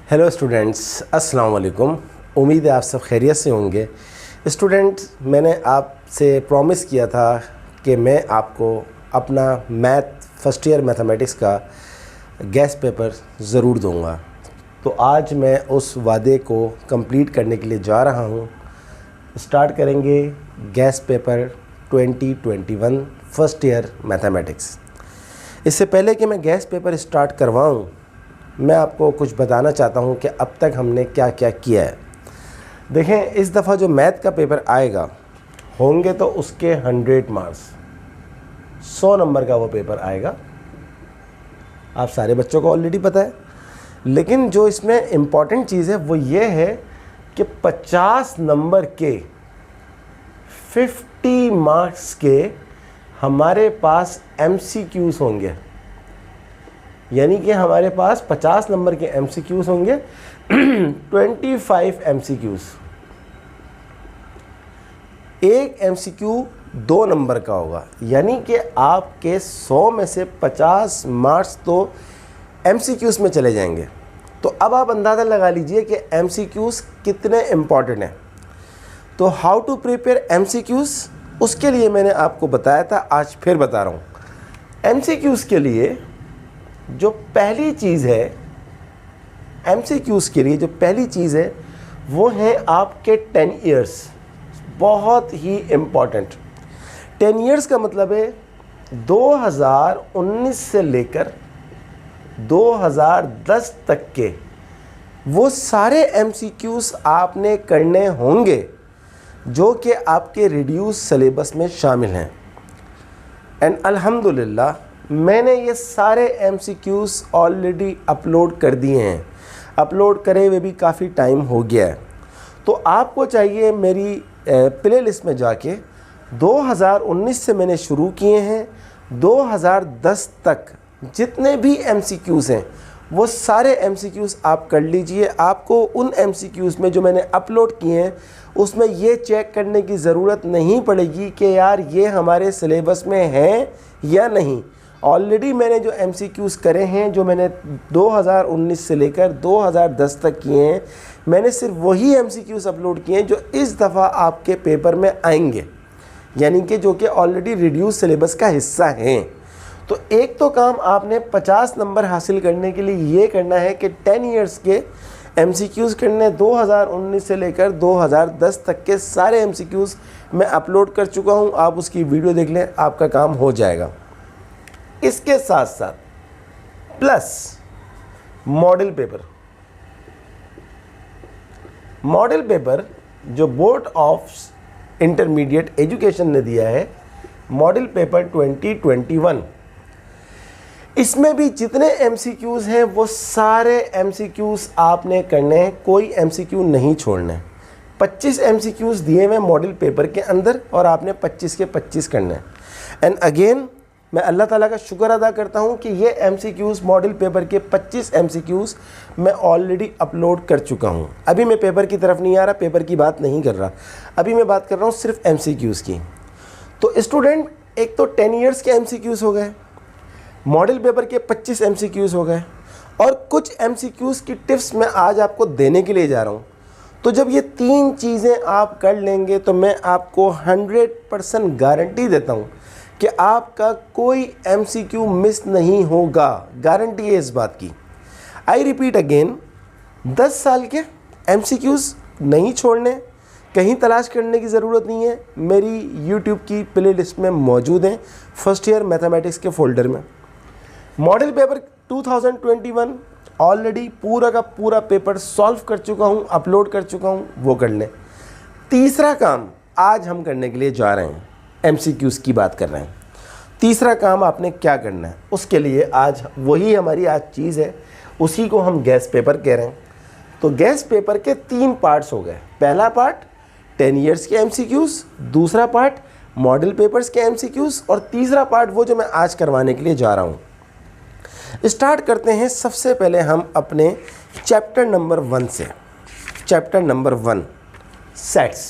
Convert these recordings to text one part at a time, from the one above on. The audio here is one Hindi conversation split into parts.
हेलो स्टूडेंट्स, अस्सलाम वालेकुम। उम्मीद है आप सब खैरियत से होंगे। स्टूडेंट्स, मैंने आपसे प्रॉमिस किया था कि मैं आपको अपना मैथ फर्स्ट ईयर मैथमेटिक्स का गेस्ट पेपर ज़रूर दूंगा। तो आज मैं उस वादे को कंप्लीट करने के लिए जा रहा हूं। स्टार्ट करेंगे guest paper 2021 first year mathematics. इससे पहले कि मैं गेस्ट पेपर स्टार्ट करवाऊं, मैं आपको कुछ बताना चाहता हूं कि अब तक हमने क्या क्या किया है। देखें, इस दफ़ा जो मैथ का पेपर आएगा होंगे तो उसके 100 मार्क्स, 100 नंबर का वो पेपर आएगा। आप सारे बच्चों को ऑलरेडी पता है, लेकिन जो इसमें इम्पॉर्टेंट चीज़ है वो ये है कि 50 नंबर के 50 मार्क्स के हमारे पास MCQs होंगे। यानी कि हमारे पास 50 नंबर के MCQs होंगे। 25 MCQs, एक MCQ 2 नंबर का होगा। यानी कि आपके 100 में से 50 मार्क्स तो MCQs में चले जाएंगे। तो अब आप अंदाज़ा लगा लीजिए कि MCQs कितने इम्पॉर्टेंट हैं। तो हाउ टू प्रिपेयर MCQs, उसके लिए मैंने आपको बताया था, आज फिर बता रहा हूँ। MCQs के लिए जो पहली चीज़ है, MCQs के लिए जो पहली चीज़ है वो है आपके 10 ईयर्स। बहुत ही इम्पॉर्टेंट। 10 ईयर्स का मतलब है 2019 से लेकर 2010 तक के वो सारे MCQs आपने करने होंगे जो कि आपके रिड्यूस सिलेबस में शामिल हैं। एंड अल्हम्दुलिल्लाह मैंने ये सारे MCQs ऑलरेडी अपलोड कर दिए हैं। अपलोड करे हुए भी काफ़ी टाइम हो गया है। तो आपको चाहिए मेरी प्लेलिस्ट में जाके 2019 से मैंने शुरू किए हैं 2010 तक जितने भी MCQs हैं वो सारे MCQs आप कर लीजिए। आपको उन MCQs में जो मैंने अपलोड किए हैं उसमें ये चेक करने की ज़रूरत नहीं पड़ेगी कि यार ये हमारे सिलेबस में हैं या नहीं। ऑलरेडी मैंने जो MCQs करे हैं, जो मैंने 2019 से लेकर 2010 तक किए हैं, मैंने सिर्फ वही MCQs अपलोड किए हैं जो इस दफ़ा आपके पेपर में आएंगे, यानी कि जो कि ऑलरेडी रिड्यूस सिलेबस का हिस्सा हैं। तो एक तो काम आपने 50 नंबर हासिल करने के लिए ये करना है कि 10 ईयर्स के MCQs करने। 2019 से लेकर 2010 तक के सारे MCQs मैं अपलोड कर चुका हूँ। आप उसकी वीडियो देख लें, आपका काम हो जाएगा। इसके साथ साथ प्लस मॉडल पेपर जो बोर्ड ऑफ इंटरमीडिएट एजुकेशन ने दिया है, मॉडल पेपर 2021, इसमें भी जितने MCQs हैं वो सारे MCQs आपने करने हैं, कोई MCQ नहीं छोड़ना है। 25 MCQs दिए हुए मॉडल पेपर के अंदर और आपने 25 के 25 करने हैं। एंड अगेन मैं अल्लाह ताला का शुक्र अदा करता हूँ कि ये MCQs मॉडल पेपर के 25 MCQs मैं ऑलरेडी अपलोड कर चुका हूँ। अभी मैं पेपर की तरफ नहीं आ रहा, पेपर की बात नहीं कर रहा, अभी मैं बात कर रहा हूँ सिर्फ MCQs की। तो स्टूडेंट, एक तो 10 ईयर्स के MCQs हो गए, मॉडल पेपर के 25 MCQs हो गए, और कुछ MCQs की टिप्स मैं आज आपको देने के लिए जा रहा हूँ। तो जब ये 3 चीज़ें आप कर लेंगे तो मैं आपको 100% गारंटी देता हूँ कि आपका कोई MCQ मिस नहीं होगा। गारंटी है इस बात की। आई रिपीट अगेन, 10 साल के MCQs नहीं छोड़ने, कहीं तलाश करने की ज़रूरत नहीं है। मेरी YouTube की प्लेलिस्ट में मौजूद हैं, फर्स्ट ईयर मैथमेटिक्स के फोल्डर में। मॉडल पेपर 2021 ऑलरेडी पूरा का पूरा पेपर सॉल्व कर चुका हूँ, अपलोड कर चुका हूँ, वो कर लें। तीसरा काम आज हम करने के लिए जा रहे हैं, MCQs की बात कर रहे हैं। तीसरा काम आपने क्या करना है, उसके लिए आज वही हमारी आज चीज़ है, उसी को हम गेस्ट पेपर कह रहे हैं। तो गेस्ट पेपर के 3 पार्ट्स हो गए। पहला पार्ट 10 ईयर्स के MCQs, दूसरा पार्ट मॉडल पेपर्स के MCQs, और तीसरा पार्ट वो जो मैं आज करवाने के लिए जा रहा हूँ। स्टार्ट करते हैं सबसे पहले हम अपने चैप्टर नंबर 1 से। Chapter number 1 sets.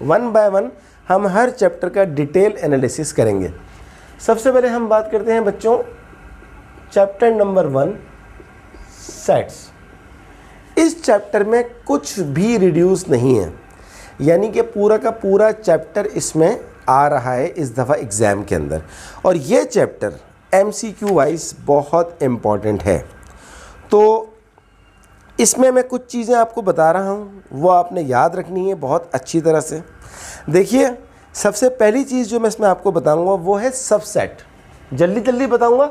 1 बाय 1 हम हर चैप्टर का डिटेल एनालिसिस करेंगे। सबसे पहले हम बात करते हैं बच्चों चैप्टर नंबर 1 सेट्स। इस चैप्टर में कुछ भी रिड्यूस नहीं है, यानी कि पूरा का पूरा चैप्टर इसमें आ रहा है इस दफ़ा एग्ज़ाम के अंदर, और ये चैप्टर MCQ वाइज बहुत इम्पॉर्टेंट है। तो इसमें मैं कुछ चीज़ें आपको बता रहा हूँ, वो आपने याद रखनी है बहुत अच्छी तरह से। देखिए, सबसे पहली चीज़ जो मैं इसमें आपको बताऊँगा वो है सबसेट। जल्दी जल्दी बताऊँगा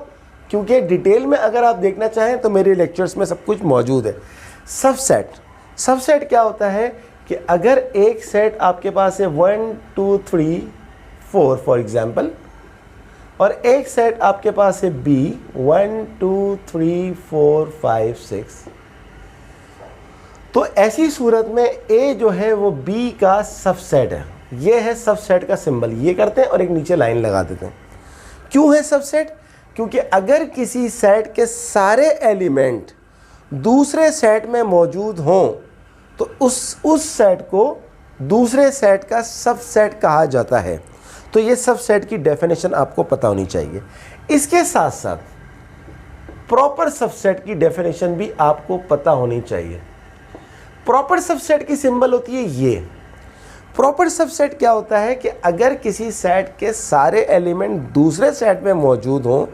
क्योंकि डिटेल में अगर आप देखना चाहें तो मेरे लेक्चर्स में सब कुछ मौजूद है। सबसेट क्या होता है कि अगर एक सेट आपके पास है 1 2 3 4 फॉर एग्जांपल, और एक सेट आपके पास है B 1 2 3 4 5 6, तो ऐसी सूरत में A जो है वो B का सबसेट है। ये है सबसेट का सिंबल, ये करते हैं और एक नीचे लाइन लगा देते हैं। क्यों है सबसेट? क्योंकि अगर किसी सेट के सारे एलिमेंट दूसरे सेट में मौजूद हों तो उस सेट को दूसरे सेट का सबसेट कहा जाता है। तो ये सबसेट की डेफिनेशन आपको पता होनी चाहिए। इसके साथ साथ प्रॉपर सबसेट की डेफिनेशन भी आपको पता होनी चाहिए। प्रॉपर सबसेट की सिंबल होती है ये। प्रॉपर सबसेट क्या होता है कि अगर किसी सेट के सारे एलिमेंट दूसरे सेट में मौजूद हों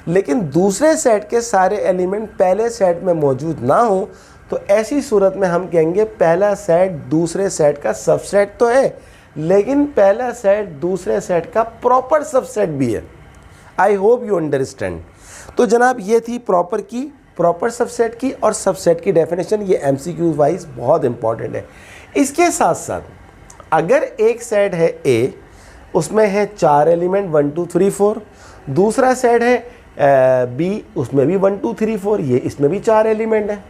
लेकिन दूसरे सेट के सारे एलिमेंट पहले सेट में मौजूद ना हो, तो ऐसी सूरत में हम कहेंगे पहला सेट दूसरे सेट का सबसेट तो है, लेकिन पहला सेट दूसरे सेट का प्रॉपर सबसेट भी है। I hope you understand. तो जनाब, ये थी प्रॉपर सबसेट की और सबसेट की डेफिनेशन। ये MCQ वाइज बहुत इंपॉर्टेंट है। इसके साथ साथ अगर एक सेट है A, उसमें है 4 एलिमेंट 1 2 3 4, दूसरा सेट है B, उसमें भी 1 2 3 4, ये इसमें भी 4 एलिमेंट है,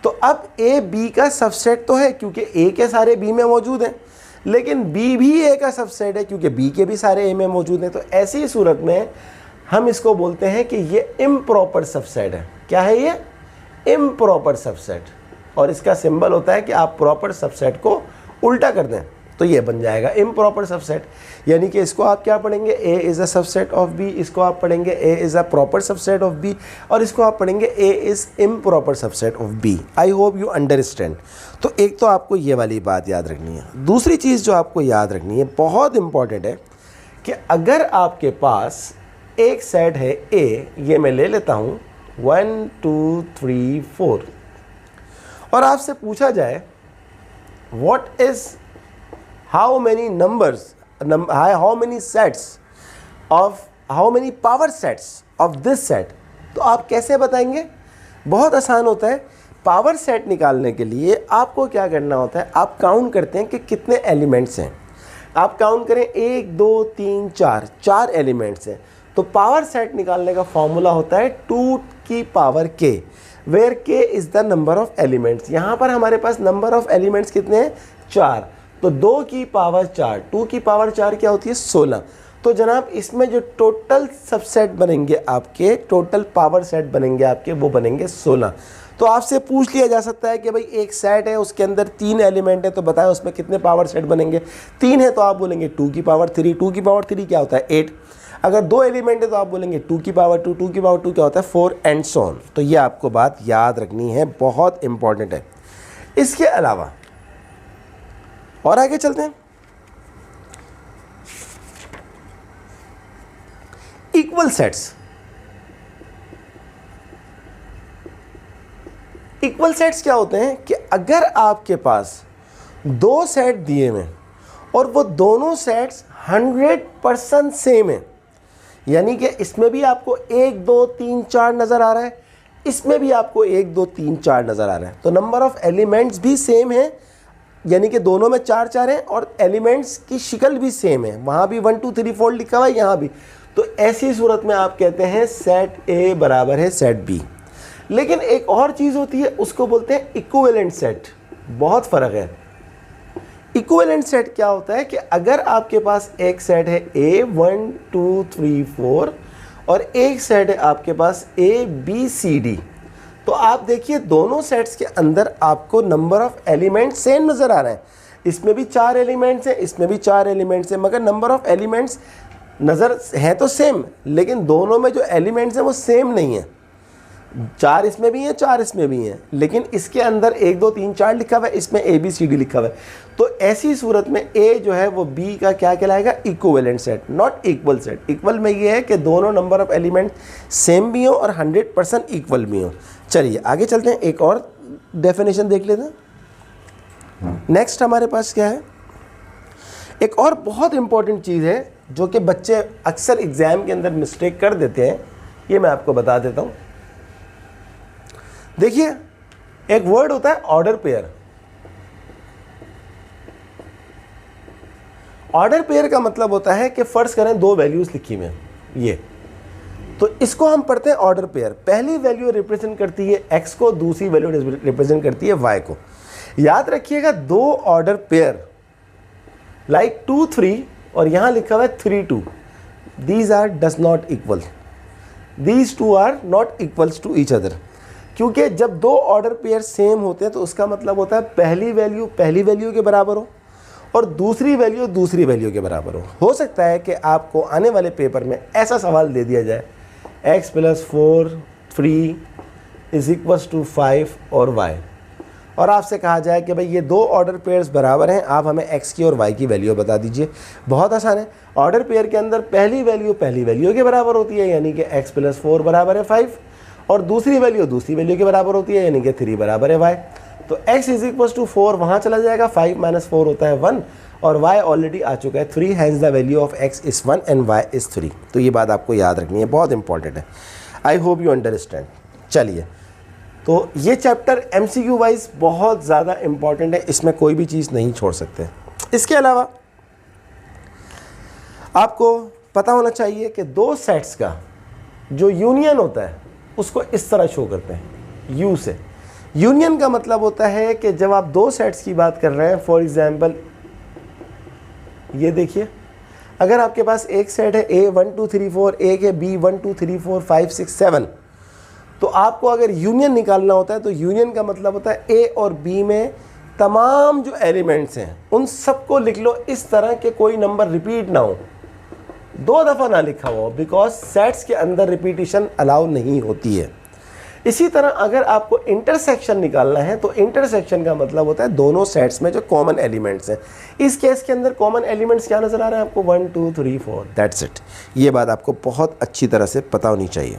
तो अब A B का सबसेट तो है क्योंकि A के सारे B में मौजूद हैं, लेकिन B भी A का सबसेट है क्योंकि B के भी सारे A में मौजूद हैं। तो ऐसी सूरत में हम इसको बोलते हैं कि ये इम्प्रॉपर सबसेट है। क्या है ये? Improper subset. और इसका सिंबल होता है कि आप प्रॉपर सबसेट को उल्टा कर दें तो ये बन जाएगा इम्प्रॉपर सबसेट। यानी कि इसको आप क्या पढ़ेंगे? A is a subset of B, इसको आप पढ़ेंगे A is a proper subset of B, और इसको आप पढ़ेंगे A is improper subset of B। I hope you understand. तो एक तो आपको ये वाली बात याद रखनी है। दूसरी चीज़ जो आपको याद रखनी है, बहुत इंपॉर्टेंट है, कि अगर आपके पास एक सेट है A, ये मैं ले लेता हूँ 1 2 3 4, और आपसे पूछा जाए what is how many numbers, how many sets of how many power sets of this set, तो आप कैसे बताएंगे? बहुत आसान होता है। पावर सेट निकालने के लिए आपको क्या करना होता है, आप काउंट करते हैं कि कितने एलिमेंट्स हैं। आप काउंट करें 1 2 3 4 एलिमेंट्स हैं। तो पावर सेट निकालने का फॉर्मूला होता है 2 की power k, where k is the number of elements. यहाँ पर हमारे पास नंबर ऑफ एलिमेंट्स कितने हैं? 4। तो 2 की पावर 4, 2 की पावर 4 क्या होती है? 16। तो जनाब, इसमें जो टोटल सबसेट बनेंगे आपके, टोटल पावर सेट बनेंगे आपके, वो बनेंगे 16। तो आपसे पूछ लिया जा सकता है कि भाई एक सेट है, उसके अंदर 3 एलिमेंट है, तो बताएं उसमें कितने पावर सेट बनेंगे? 3 है तो आप बोलेंगे 2 की पावर 3। 2 की पावर 3 क्या होता है? 8। अगर 2 एलिमेंट है तो आप बोलेंगे 2 की पावर 2। 2 की पावर 2 क्या होता है? 4 एंड सो ऑन। तो ये आपको बात याद रखनी है, बहुत इंपॉर्टेंट है। इसके अलावा और आगे चलते हैं। Equal sets. इक्वल सेट्स क्या होते हैं कि अगर आपके पास 2 सेट दिए हुए और वो दोनों सेट्स 100% सेम है, यानी कि इसमें भी आपको 1 2 3 4 नज़र आ रहा है, इसमें भी आपको 1 2 3 4 नज़र आ रहा है, तो नंबर ऑफ एलिमेंट्स भी सेम है, यानी कि दोनों में 4 4 हैं, और एलिमेंट्स की शक्ल भी सेम है। वहाँ भी 1 2 3 4 लिखा हुआ है, यहाँ भी। तो ऐसी सूरत में आप कहते हैं सेट A बराबर है सेट B। लेकिन एक और चीज़ होती है, उसको बोलते हैं इक्विवेलेंट सेट। बहुत फ़र्क है। इक्विवेलेंट सेट क्या होता है कि अगर आपके पास एक सेट है A 1 2 3 4 और एक सेट है आपके पास A B C D, तो आप देखिए दोनों सेट्स के अंदर आपको नंबर ऑफ एलिमेंट्स सेम नज़र आ रहे हैं। इसमें भी 4 एलिमेंट्स हैं, इसमें भी 4 एलिमेंट्स हैं, मगर नंबर ऑफ एलिमेंट्स नज़र हैं तो सेम, लेकिन दोनों में जो एलिमेंट्स हैं वो सेम नहीं है। 4 इसमें भी है, 4 इसमें भी है, लेकिन इसके अंदर 1 2 3 4 लिखा हुआ है, इसमें ABCD लिखा हुआ है। तो ऐसी सूरत में A जो है वो B का क्या कहलाएगा, equivalent set, not equal set. Equal में ये है कि दोनों नंबर ऑफ एलिमेंट सेम भी हो और 100% इक्वल भी हो। चलिए आगे चलते हैं, एक और डेफिनेशन देख लेते हैं। नेक्स्ट हमारे पास क्या है, एक और बहुत इंपॉर्टेंट चीज़ है जो कि बच्चे अक्सर एग्जाम के अंदर मिस्टेक कर देते हैं, ये मैं आपको बता देता हूँ। देखिए एक वर्ड होता है ऑर्डर पेयर। ऑर्डर पेयर का मतलब होता है कि फर्ज करें 2 वैल्यूज लिखी हुई हैं ये, तो इसको हम पढ़ते हैं ऑर्डर पेयर। पहली वैल्यू रिप्रेजेंट करती है x को, दूसरी वैल्यू रिप्रेजेंट करती है y को। याद रखिएगा 2 ऑर्डर पेयर लाइक 2 3 और यहां लिखा हुआ है 3 2, these are does not equal, these 2 are not equals to each other. क्योंकि जब 2 ऑर्डर पेयर सेम होते हैं तो उसका मतलब होता है पहली वैल्यू के बराबर हो और दूसरी वैल्यू के बराबर हो सकता है कि आपको आने वाले पेपर में ऐसा सवाल दे दिया जाए x + 4 3 = 5 और y, और आपसे कहा जाए कि भाई ये 2 ऑर्डर पेयर्स बराबर हैं, आप हमें x की और y की वैल्यू बता दीजिए। बहुत आसान है, ऑर्डर पेयर के अंदर पहली वैल्यू के बराबर होती है, यानी कि x + 4 बराबर है 5, और दूसरी वैल्यू के बराबर होती है, यानी कि 3 बराबर है y। तो x = 4 वहाँ चला जाएगा, 5 - 4 होता है 1, और y ऑलरेडी आ चुका है 3, hence the value of x is 1 and y is 3। तो ये बात आपको याद रखनी है, बहुत इंपॉर्टेंट है। I hope you understand. चलिए, तो ये चैप्टर MCQ वाइज बहुत ज़्यादा इंपॉर्टेंट है, इसमें कोई भी चीज़ नहीं छोड़ सकते। इसके अलावा आपको पता होना चाहिए कि 2 सेट्स का जो यूनियन होता है उसको इस तरह शो करते हैं, U से। यूनियन का मतलब होता है कि जब आप 2 सेट्स की बात कर रहे हैं, फॉर एग्जांपल ये देखिए, अगर आपके पास एक सेट है A 1 2 3 4, एक है B 1 2 3 4 5 6 7, तो आपको अगर यूनियन निकालना होता है तो यूनियन का मतलब होता है A और B में तमाम जो एलिमेंट्स हैं उन सबको लिख लो इस तरह के कोई नंबर रिपीट ना हो, 2 दफ़ा ना लिखा हो, बिकॉज सेट्स के अंदर रिपीटिशन अलाउ नहीं होती है। इसी तरह अगर आपको इंटरसेक्शन निकालना है तो इंटरसेक्शन का मतलब होता है दोनों सेट्स में जो कॉमन एलिमेंट्स हैं। इस केस के अंदर कॉमन एलिमेंट्स क्या नज़र आ रहे हैं आपको, 1 2 3 4, दैट्स इट। ये बात आपको बहुत अच्छी तरह से पता होनी चाहिए।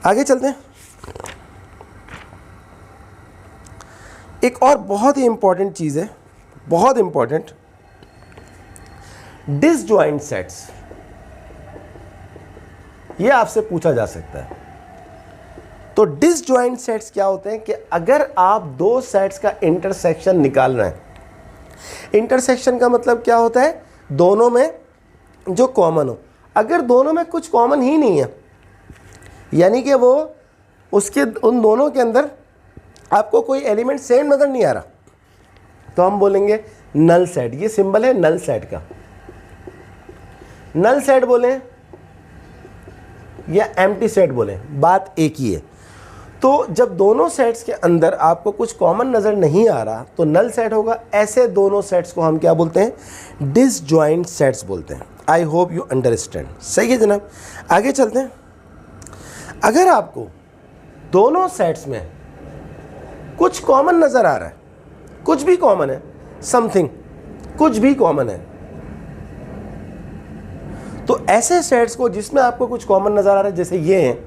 आगे चलते हैं, एक और बहुत ही इंपॉर्टेंट चीज़ है, बहुत इंपॉर्टेंट, डिसजॉइंट सेट्स। ये आपसे पूछा जा सकता है। तो डिसजॉइंट सेट्स क्या होते हैं कि अगर आप 2 सेट्स का इंटरसेक्शन निकाल रहे हैं, इंटरसेक्शन का मतलब क्या होता है, दोनों में जो कॉमन हो। अगर दोनों में कुछ कॉमन ही नहीं है, यानी कि वो उसके उन दोनों के अंदर आपको कोई एलिमेंट सेम नज़र नहीं आ रहा, तो हम बोलेंगे नल सेट। ये सिंबल है नल सेट का, नल सेट बोलें या एम्प्टी सेट बोलें, बात एक ही है। तो जब दोनों सेट्स के अंदर आपको कुछ कॉमन नज़र नहीं आ रहा तो नल सेट होगा। ऐसे दोनों सेट्स को हम क्या बोलते हैं, डिसजॉइंट सेट्स बोलते हैं। I hope you understand. सही है जनाब, आगे चलते हैं। अगर आपको दोनों सेट्स में कुछ कॉमन नज़र आ रहा है, कुछ भी कॉमन है, समथिंग कुछ भी कॉमन है, तो ऐसे सेट्स को जिसमें आपको कुछ कॉमन नज़र आ रहा है, जैसे ये हैं,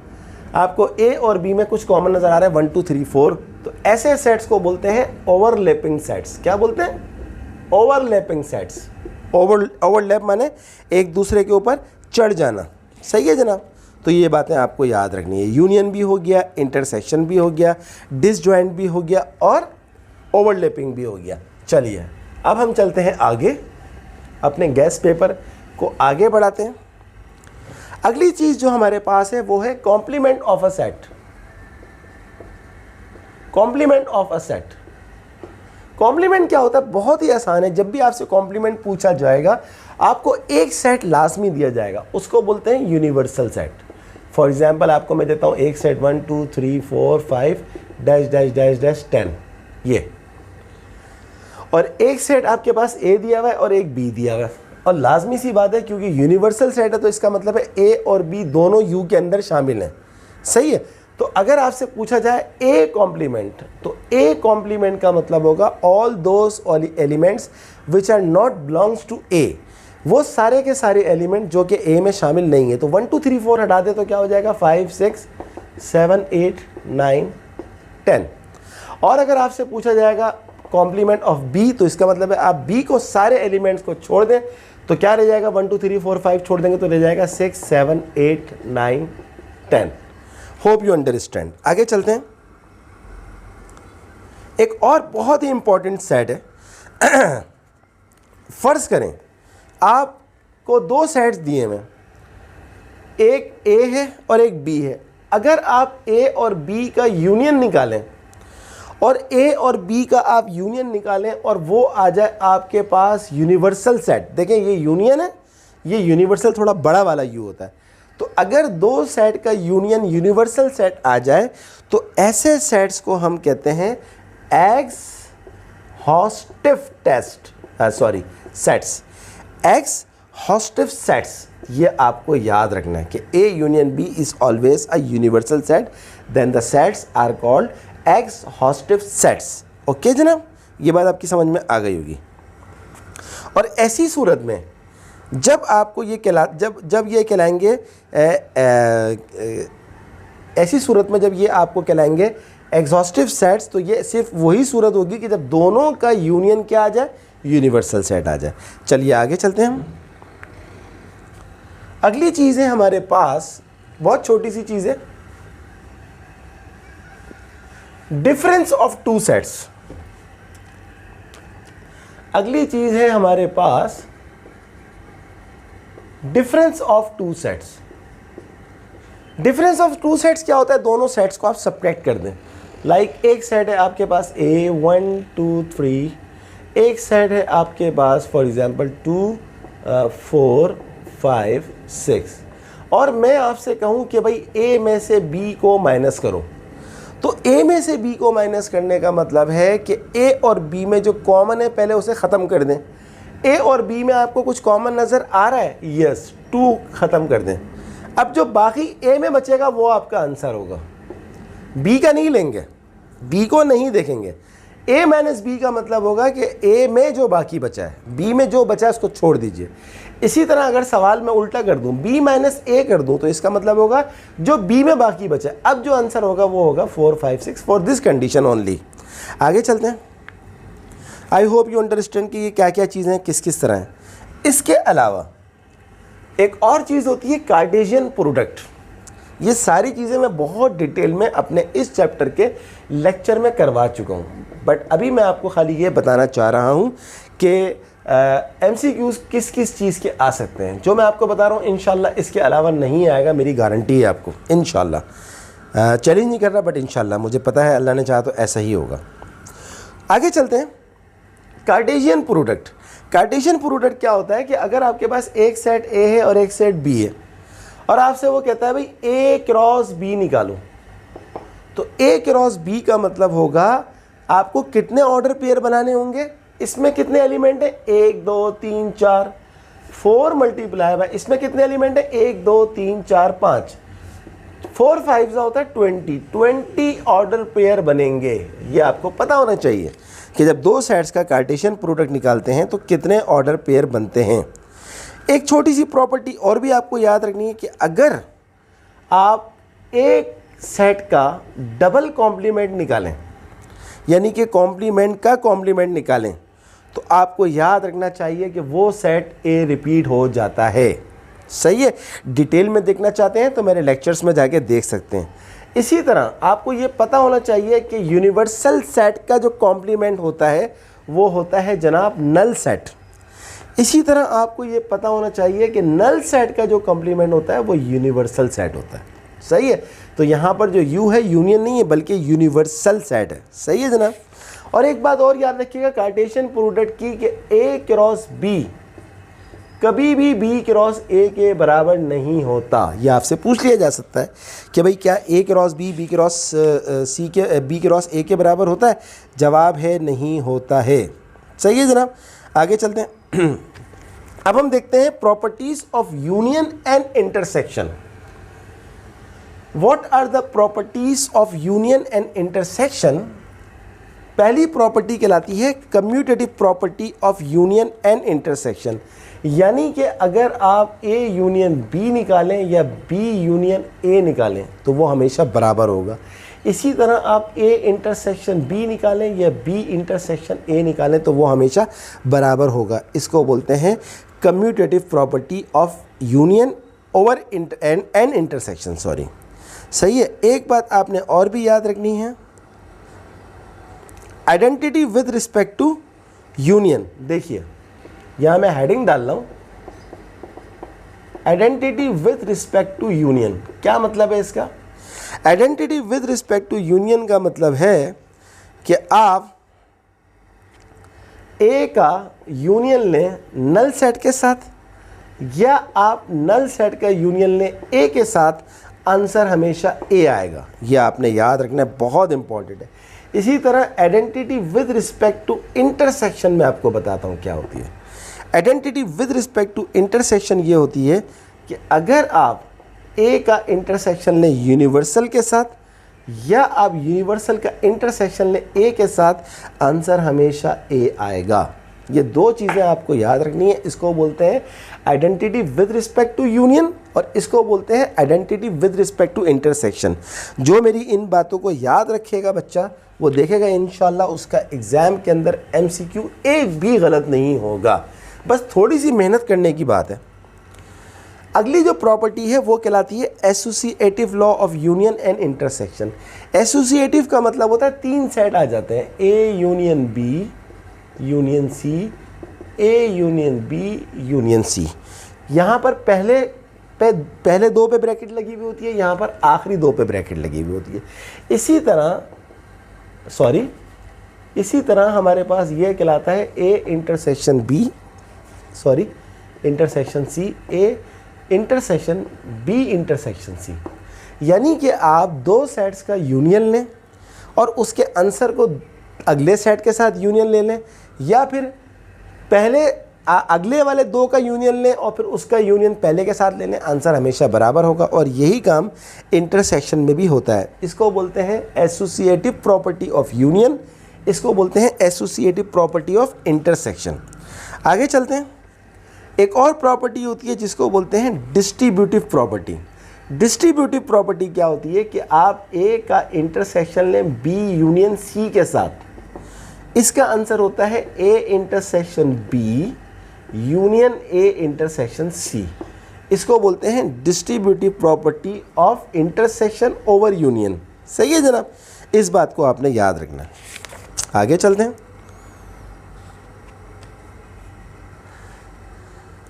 आपको A और B में कुछ कॉमन नज़र आ रहा है 1 2 3 4, तो ऐसे सेट्स को बोलते हैं ओवरलैपिंग सेट्स। क्या बोलते हैं, ओवरलैपिंग सेट्स। ओवरलैप माने एक दूसरे के ऊपर चढ़ जाना। सही है जनाब, तो ये बातें आपको याद रखनी है। यूनियन भी हो गया, इंटरसेक्शन भी हो गया, डिसजॉइंट भी हो गया और ओवरलैपिंग भी हो गया। चलिए अब हम चलते हैं आगे, अपने गेस्ट पेपर को आगे बढ़ाते हैं। अगली चीज जो हमारे पास है वो है complement of a set. Complement of a set, complement क्या होता है, बहुत ही आसान है। जब भी आपसे कॉम्प्लीमेंट पूछा जाएगा आपको एक सेट लाजमी दिया जाएगा, उसको बोलते हैं यूनिवर्सल सेट। फॉर एग्जाम्पल आपको मैं देता हूं एक set 1 2 3 4 5 dash dash dash dash 10, ये, और एक सेट आपके पास A दिया हुआ है और एक B दिया हुआ है। और लाजमी सी बात है क्योंकि यूनिवर्सल सेट है तो इसका मतलब है A और B दोनों U के अंदर शामिल हैं। सही है। तो अगर आपसे पूछा जाए ए कॉम्प्लीमेंट, तो ए कॉम्प्लीमेंट का मतलब होगा all those elements which are not belongs to A, वो सारे के सारे एलिमेंट जो कि ए में शामिल नहीं है। तो 1 2 3 4 हटा दे तो क्या हो जाएगा 5 6 7 8 9 10। और अगर आपसे पूछा जाएगा कॉम्प्लीमेंट ऑफ बी, तो इसका मतलब है आप बी को सारे एलिमेंट्स को छोड़ दें तो क्या रह जाएगा 1 2 3 4 5 छोड़ देंगे तो रह जाएगा 6 7 8 9 10। Hope you understand. आगे चलते हैं। एक और बहुत ही इंपॉर्टेंट सेट है। फर्ज करें आपको दो सेट्स दिए हुए, एक ए है और एक बी है। अगर आप ए और बी का यूनियन निकालें और ए और बी का आप यूनियन निकालें और वो आ जाए आपके पास यूनिवर्सल सेट, देखें ये यूनियन है, ये यूनिवर्सल थोड़ा बड़ा वाला यू होता है। तो अगर दो सेट का यूनियन यूनिवर्सल सेट आ जाए तो ऐसे सेट्स को हम कहते हैं एग्जहॉस्टिव सेट्स। एग्जहॉस्टिव सेट्स, ये आपको याद रखना है कि A union B is always a universal set, then the sets are called exhaustive sets. Okay जनाब, ये बात आपकी समझ में आ गई होगी। और ऐसी सूरत में जब आपको ये जब ये कहलाएंगे ऐसी सूरत में जब ये आपको कहलाएंगे एग्जॉस्टिव सेट्स, तो ये सिर्फ वही सूरत होगी कि जब दोनों का यूनियन क्या आ जाए, यूनिवर्सल सेट आ जाए। चलिए आगे चलते हैं हम। अगली चीज़ है हमारे पास, बहुत छोटी सी चीज़ है, डिफरेंस ऑफ टू सेट्स। अगली चीज़ है हमारे पास difference of two sets. Difference of two sets क्या होता है, दोनों सेट्स को आप सब्ट्रैक्ट कर दें। लाइक एक सेट है आपके पास ए 1 2 3, एक सेट है आपके पास फॉर एग्जांपल 2 4 5 6, और मैं आपसे कहूं कि भाई ए में से बी को माइनस करो, तो ए में से बी को माइनस करने का मतलब है कि ए और बी में जो कॉमन है पहले उसे ख़त्म कर दें। ए और बी में आपको कुछ कॉमन नज़र आ रहा है, यस, 2 ख़त्म कर दें। अब जो बाकी ए में बचेगा वो आपका आंसर होगा। बी का नहीं लेंगे, बी को नहीं देखेंगे। ए माइनस बी का मतलब होगा कि ए में जो बाकी बचा है, बी में जो बचा है उसको छोड़ दीजिए। इसी तरह अगर सवाल में उल्टा कर दूं, बी माइनस ए कर दूं, तो इसका मतलब होगा जो बी में बाकी बचा है, अब जो आंसर होगा वो होगा 4 5 6 फॉर दिस कंडीशन ओनली। आगे चलते हैं। आई होप यू अंडरस्टैंड कि ये क्या क्या चीज़ें किस किस तरह हैं। इसके अलावा एक और चीज़ होती है कार्टेशियन प्रोडक्ट। ये सारी चीज़ें मैं बहुत डिटेल में अपने इस चैप्टर के लेक्चर में करवा चुका हूँ, बट अभी मैं आपको खाली ये बताना चाह रहा हूँ कि MCQs किस किस चीज़ के आ सकते हैं। जो मैं आपको बता रहा हूँ इंशाल्लाह इसके अलावा नहीं आएगा, मेरी गारंटी है आपको इंशाल्लाह। चैलेंज नहीं कर रहा, बट इंशाल्लाह मुझे पता है अल्लाह ने चाहा तो ऐसा ही होगा। आगे चलते हैं। Cartesian product. कार्टेशियन प्रोडक्ट क्या होता है कि अगर आपके पास एक सेट ए है और एक सेट बी है और आपसे वो कहता है भाई ए क्रॉस बी निकालो, तो ए क्रॉस बी का मतलब होगा आपको कितने ऑर्डर पेयर बनाने होंगे, इसमें कितने एलिमेंट है 1 2 3 4, 4 मल्टीप्लाई बाय इसमें कितने एलिमेंट है 1 2 3 4 5, 4 5 होता है 20 ऑर्डर पेयर बनेंगे। ये आपको पता होना चाहिए कि जब दो सेट्स का कार्टेशियन प्रोडक्ट निकालते हैं तो कितने ऑर्डर पेयर बनते हैं। एक छोटी सी प्रॉपर्टी और भी आपको याद रखनी है कि अगर आप एक सेट का डबल कॉम्प्लीमेंट निकालें, यानी कि कॉम्प्लीमेंट का कॉम्प्लीमेंट निकालें, तो आपको याद रखना चाहिए कि वो सेट ए रिपीट हो जाता है। सही है। डिटेल में देखना चाहते हैं तो मेरे लेक्चर्स में जाके देख सकते हैं। इसी तरह आपको ये पता होना चाहिए कि यूनिवर्सल सेट का जो कॉम्प्लीमेंट होता है वो होता है जनाब नल सेट। इसी तरह आपको ये पता होना चाहिए कि नल सेट का जो कॉम्प्लीमेंट होता है वो यूनिवर्सल सेट होता है। सही है। तो यहाँ पर जो यू है यूनियन नहीं है बल्कि यूनिवर्सल सेट है। सही है जनाब। और एक बात और याद रखिएगा कार्टेशियन प्रोडक्ट की कि ए क्रॉस बी कभी भी बी क्रॉस ए के बराबर नहीं होता। ये आपसे पूछ लिया जा सकता है कि भाई क्या ए क्रॉस बी क्रॉस सी के बी क्रॉस ए के बराबर होता है। जवाब है नहीं होता है। सही है जनाब। आगे चलते हैं। अब हम देखते हैं properties of union and intersection. What are the properties of union and intersection. पहली प्रॉपर्टी कहलाती है commutative property of union and intersection, यानी कि अगर आप ए यूनियन बी निकालें या बी यूनियन ए निकालें तो वो हमेशा बराबर होगा। इसी तरह आप ए इंटरसेक्शन बी निकालें या बी इंटरसेक्शन ए निकालें तो वो हमेशा बराबर होगा। इसको बोलते हैं commutative property of union over and intersection. सही है। एक बात आपने और भी याद रखनी है, identity with respect to union. देखिए यहाँ मैं हेडिंग डाल रहा हूँ, identity with respect to union. क्या मतलब है इसका? Identity with respect to union का मतलब है कि आप ए का यूनियन लें नल सेट के साथ या आप नल सेट का यूनियन लें ए के साथ, आंसर हमेशा ए आएगा। यह आपने याद रखना है, बहुत इंपॉर्टेंट है। इसी तरह identity with respect to intersection में आपको बताता हूँ क्या होती है। Identity with respect to intersection ये होती है कि अगर आप ए का इंटरसेक्शन लें यूनिवर्सल के साथ या आप यूनिवर्सल का इंटरसेक्शन लें ए के साथ, आंसर हमेशा ए आएगा। ये दो चीज़ें आपको याद रखनी है। इसको बोलते हैं identity with respect to union और इसको बोलते हैं identity with respect to intersection. जो मेरी इन बातों को याद रखेगा बच्चा, वो देखेगा इंशाल्लाह उसका एग्ज़ाम के अंदर MCQ एक भी गलत नहीं होगा। बस थोड़ी सी मेहनत करने की बात है। अगली जो प्रॉपर्टी है वो कहलाती है associative law of union and intersection. Associative का मतलब होता है तीन सेट आ जाते हैं, A union B union C, A union B union C. यहाँ पर पहले दो पे ब्रैकेट लगी हुई होती है, यहाँ पर आखिरी दो पे ब्रैकेट लगी हुई होती है। इसी तरह हमारे पास ये कहलाता है A intersection B, intersection C, A intersection B intersection C. यानी कि आप दो सेट्स का यूनियन लें और उसके आंसर को अगले सेट के साथ यूनियन ले लें, या फिर पहले अगले वाले दो का यूनियन लें और फिर उसका यूनियन पहले के साथ ले लें, आंसर हमेशा बराबर होगा। और यही काम इंटरसेक्शन में भी होता है। इसको बोलते हैं एसोसिएटिव प्रॉपर्टी ऑफ यूनियन, इसको बोलते हैं एसोसिएटिव प्रॉपर्टी ऑफ इंटरसेक्शन। आगे चलते हैं। एक और प्रॉपर्टी होती है जिसको बोलते हैं डिस्ट्रीब्यूटिव प्रॉपर्टी। डिस्ट्रीब्यूटिव प्रॉपर्टी क्या होती है कि आप ए का इंटरसेक्शन लें बी यूनियन सी के साथ, इसका आंसर होता है A intersection B union A intersection C. इसको बोलते हैं distributive property of intersection over union. सही है जनाब, इस बात को आपने याद रखना है। आगे चलते हैं।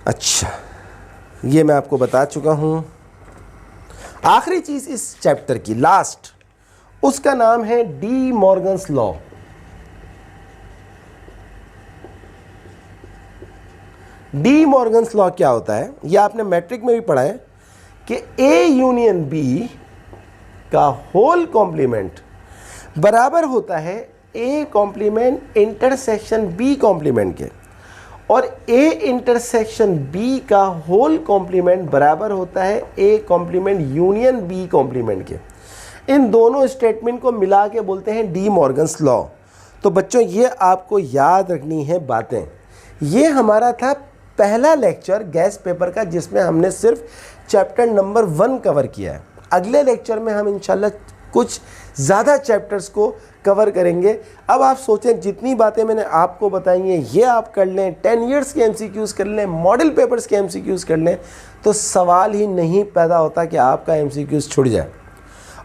अच्छा, ये मैं आपको बता चुका हूँ। आखिरी चीज़ इस चैप्टर की लास्ट, उसका नाम है D Morgan's law. D Morgan's law क्या होता है? ये आपने मैट्रिक में भी पढ़ा है कि ए यूनियन बी का होल कॉम्प्लीमेंट बराबर होता है A complement intersection B complement के, और ए इंटरसेक्शन बी का होल कॉम्प्लीमेंट बराबर होता है A complement union B complement के। इन दोनों स्टेटमेंट को मिला के बोलते हैं डी मॉर्गन्स लॉ। तो बच्चों ये आपको याद रखनी है बातें। ये हमारा था पहला लेक्चर गैस पेपर का, जिसमें हमने सिर्फ चैप्टर नंबर 1 कवर किया है। अगले लेक्चर में हम इंशाल्लाह कुछ ज़्यादा चैप्टर्स को कवर करेंगे। अब आप सोचें, जितनी बातें मैंने आपको बताई हैं ये आप कर लें, 10 ईयर्स के MCQs कर लें, मॉडल पेपर्स के MCQs कर लें, तो सवाल ही नहीं पैदा होता कि आपका MCQs छूट जाए।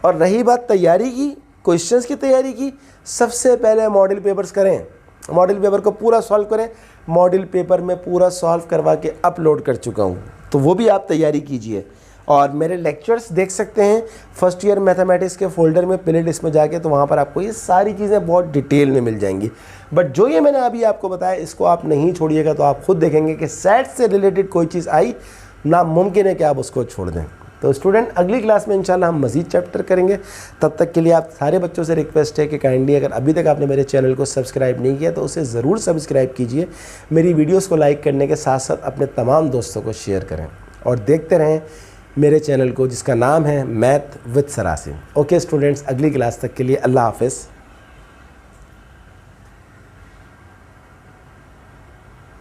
और रही बात तैयारी की, क्वेश्चंस की तैयारी की, सबसे पहले मॉडल पेपर्स करें, मॉडल पेपर को पूरा सॉल्व करें। मॉडल पेपर में पूरा सॉल्व करवा के अपलोड कर चुका हूँ, तो वो भी आप तैयारी कीजिए। और मेरे लेक्चर्स देख सकते हैं फर्स्ट ईयर मैथमेटिक्स के फोल्डर में, प्ले लिस्ट में जाके, तो वहाँ पर आपको ये सारी चीज़ें बहुत डिटेल में मिल जाएंगी। बट जो ये मैंने अभी आपको बताया, इसको आप नहीं छोड़िएगा, तो आप खुद देखेंगे कि सेट से रिलेटेड कोई चीज़ आई, नामुमकिन है कि आप उसको छोड़ दें। तो स्टूडेंट, अगली क्लास में इंशाल्लाह हम मज़ीद चैप्टर करेंगे। तब तक के लिए आप सारे बच्चों से रिक्वेस्ट है कि काइंडली अगर अभी तक आपने मेरे चैनल को सब्सक्राइब नहीं किया तो उसे ज़रूर सब्सक्राइब कीजिए। मेरी वीडियोस को लाइक करने के साथ साथ अपने तमाम दोस्तों को शेयर करें और देखते रहें मेरे चैनल को जिसका नाम है मैथ विद सरासिम। ओके स्टूडेंट्स, अगली क्लास तक के लिए अल्लाह हाफिज़।